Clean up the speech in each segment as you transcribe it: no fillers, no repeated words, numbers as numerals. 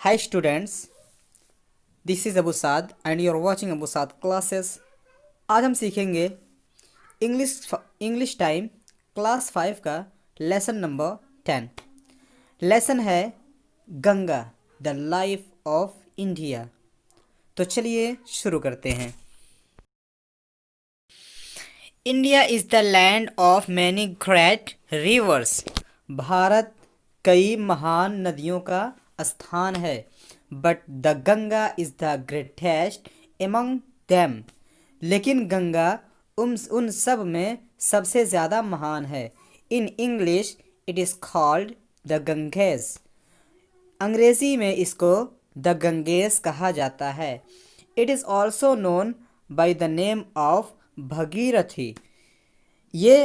Hi students, this is Abu Saad and you are watching Abu Saad classes. आज हम सीखेंगे English time class 5 का lesson number 10। Lesson है Ganga the life of India. तो चलिए शुरू करते हैं। India is the land of many great reverse. Bharat कई महान नदियों का स्थान है। But the Ganga is the greatest among them. लेकिन गंगा उन सब में सबसे ज़्यादा महान है। In English it is called the Ganges. अंग्रेज़ी में इसको द गंगेज कहा जाता है। It is also known by the name of Bhagirathi. ये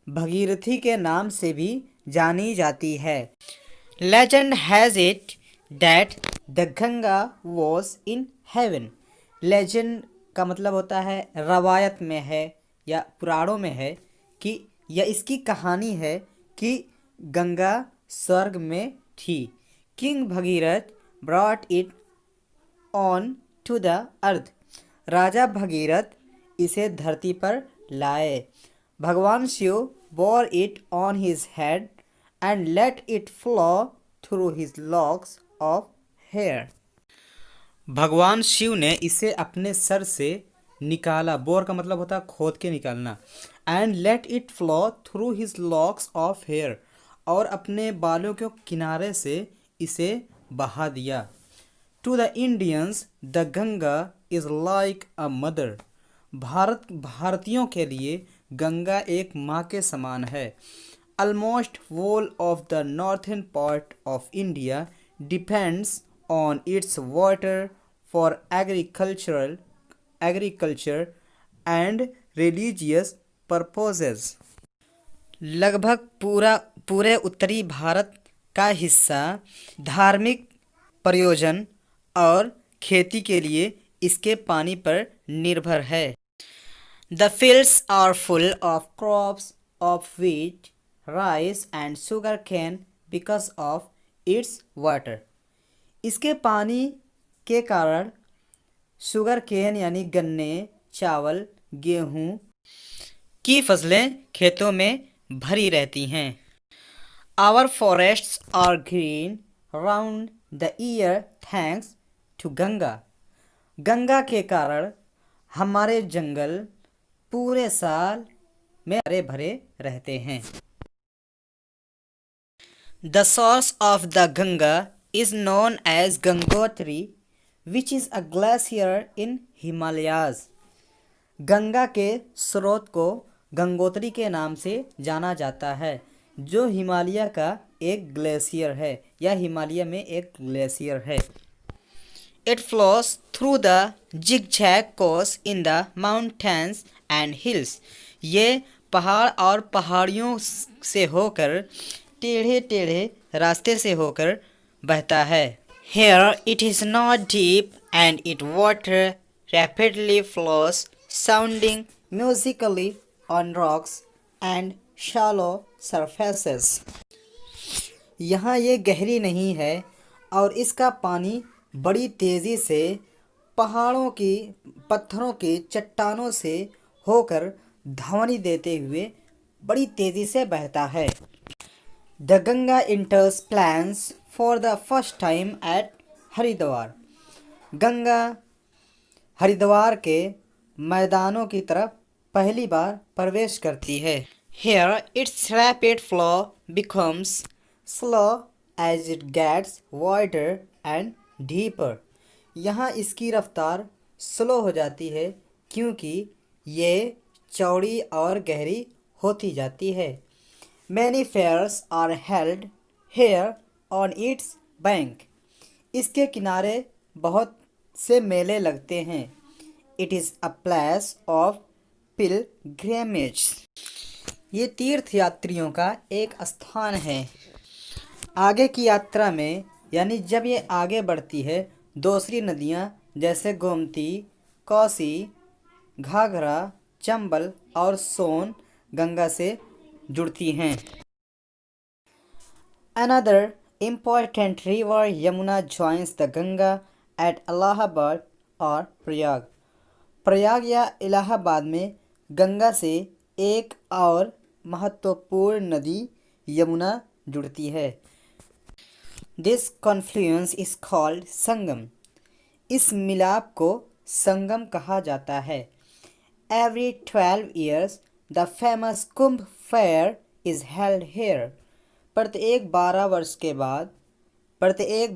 भगीरथी के नाम से भी जानी जाती है। Legend has it that the Ganga was in heaven. Legend का मतलब होता है रवायत में है या पुराणों में है कि या इसकी कहानी है कि गंगा स्वर्ग में थी। King Bhagirath brought it on to the earth. राजा भगीरथ इसे धरती पर लाए। भगवान Shiv bore it on his head and let it flow through his locks of hair. भगवान शिव ने इसे अपने सर से निकाला। बोर का मतलब होता है खोद के निकालना। And let it flow through his locks of hair, और अपने बालों के किनारे से इसे बहा दिया। To the Indians the Ganga is like a mother. भारतीयों के लिए गंगा एक माँ के समान है। Almost whole of the northern part of India depends on its water for agriculture and religious purposes. लगभग पूरे उत्तरी भारत का हिस्सा धार्मिक प्रयोजन और खेती के लिए इसके पानी पर निर्भर है। The fields are full of crops of wheat, rice and sugar cane because of its water. इसके पानी के कारण शुगर केन यानी गन्ने, चावल, गेहूँ की फसलें खेतों में भरी रहती हैं। Our forests are green round the year thanks to Ganga. Ganga के कारण हमारे जंगल पूरे साल में हरे भरे रहते हैं। The source of the Ganga is known as Gangotri, which is a glacier in Himalayas. Ganga के स्रोत को गंगोत्री के नाम से जाना जाता है, जो हिमालय का एक ग्लेशियर है या हिमालय में एक ग्लेशियर है। It flows through the zigzag course in the mountains and hills. ये पहाड़ और पहाड़ियों से होकर टेढ़े टेढ़े रास्ते से होकर बहता है। Here it is not deep and its water rapidly flows, sounding musically on rocks and shallow surfaces. यहाँ ये गहरी नहीं है और इसका पानी बड़ी तेज़ी से पत्थरों की चट्टानों से होकर ध्वनि देते हुए बड़ी तेज़ी से बहता है। The Ganga enters plains for the first time at Haridwar. Ganga Haridwar के मैदानों की तरफ पहली बार प्रवेश करती है। Here its rapid flow becomes slow as it gets wider and deeper. यहाँ इसकी रफ्तार स्लो हो जाती है क्योंकि ये चौड़ी और गहरी होती जाती है। Many fairs are held here on its bank. इसके किनारे बहुत से मेले लगते हैं। It is a place of pilgrimage. ये तीर्थ यात्रियों का एक स्थान है। आगे की यात्रा में यानी जब ये आगे बढ़ती है, दूसरी नदियाँ जैसे गोमती, कोसी, घाघरा, चंबल और सोन गंगा से जुड़ती हैं। Another Important river Yamuna joins the Ganga at Allahabad और प्रयाग। प्रयाग या इलाहाबाद में गंगा से एक और महत्वपूर्ण नदी यमुना जुड़ती है। This confluence is called Sangam. इस मिलाप को संगम कहा जाता है। Every 12 years the famous Kumbh fair is held here. प्रत्येक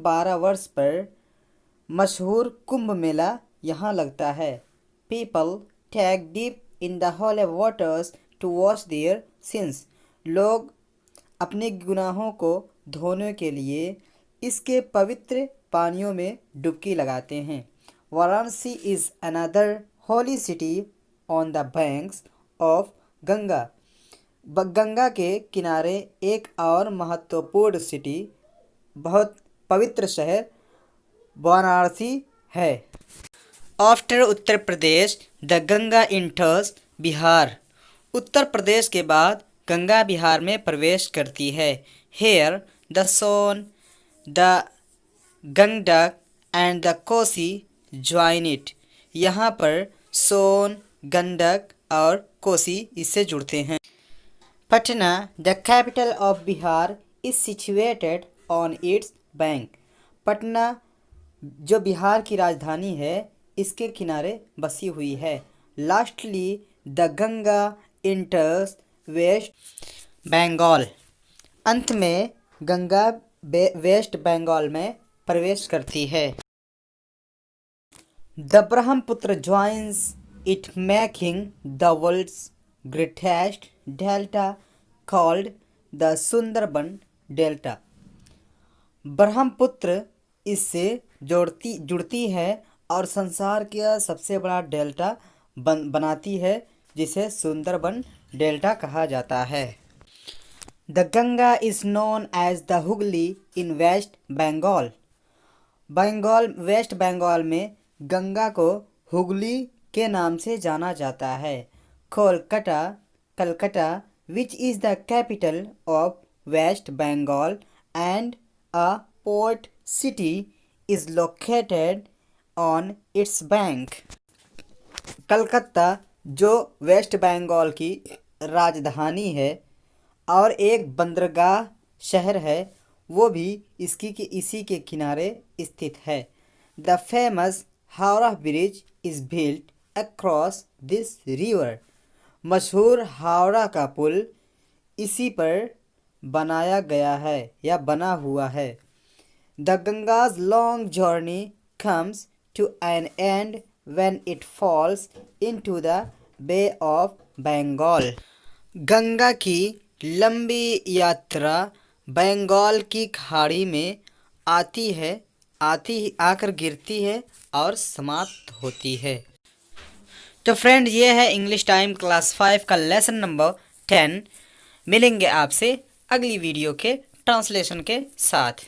12 वर्ष पर मशहूर कुंभ मेला यहाँ लगता है। People take dip in the holy waters to wash their sins. लोग अपने गुनाहों को धोने के लिए इसके पवित्र पानियों में डुबकी लगाते हैं। Varanasi is another holy city on the banks of Ganga. Ganga के किनारे एक और महत्वपूर्ण सिटी, बहुत पवित्र शहर वाराणसी है। After Uttar Pradesh the Ganga enters Bihar. Uttar Pradesh के बाद गंगा बिहार में प्रवेश करती है। Here the Son, the Gandak and the Kosi join it. यहाँ पर सोन, गंडक और कोसी इससे जुड़ते हैं। Patna the capital of Bihar is situated on its bank. Patna जो बिहार की राजधानी है इसके किनारे बसी हुई है। Lastly the Ganga enters West Bengal. अंत में गंगा वेस्ट बंगाल में प्रवेश करती है। The Brahmaputra joins it making the world's greatest delta called the Sundarban delta. Brahmaputra इससे जुड़ती है और संसार का सबसे बड़ा डेल्टा बनाती है, जिसे सुंदरबन डेल्टा कहा जाता है। The Ganga is known as the Hooghly in West Bengal. West Bengal में गंगा को हुगली के नाम से जाना जाता है। Calcutta which is the capital of West Bengal and a port city is located on its bank. Calcutta जो वेस्ट बंगाल की राजधानी है और एक बंदरगाह शहर है, वो भी इसी के किनारे स्थित है। The famous Howrah bridge is built across this river. मशहूर हावड़ा का पुल इसी पर बनाया गया है या बना हुआ है। The Ganga's long journey comes to an end when it falls into the Bay of Bengal. Ganga की लंबी यात्रा बंगाल की खाड़ी में आकर गिरती है और समाप्त होती है। तो फ्रेंड, ये है इंग्लिश टाइम क्लास 5 का लेसन नंबर 10। मिलेंगे आपसे अगली वीडियो के ट्रांसलेशन के साथ।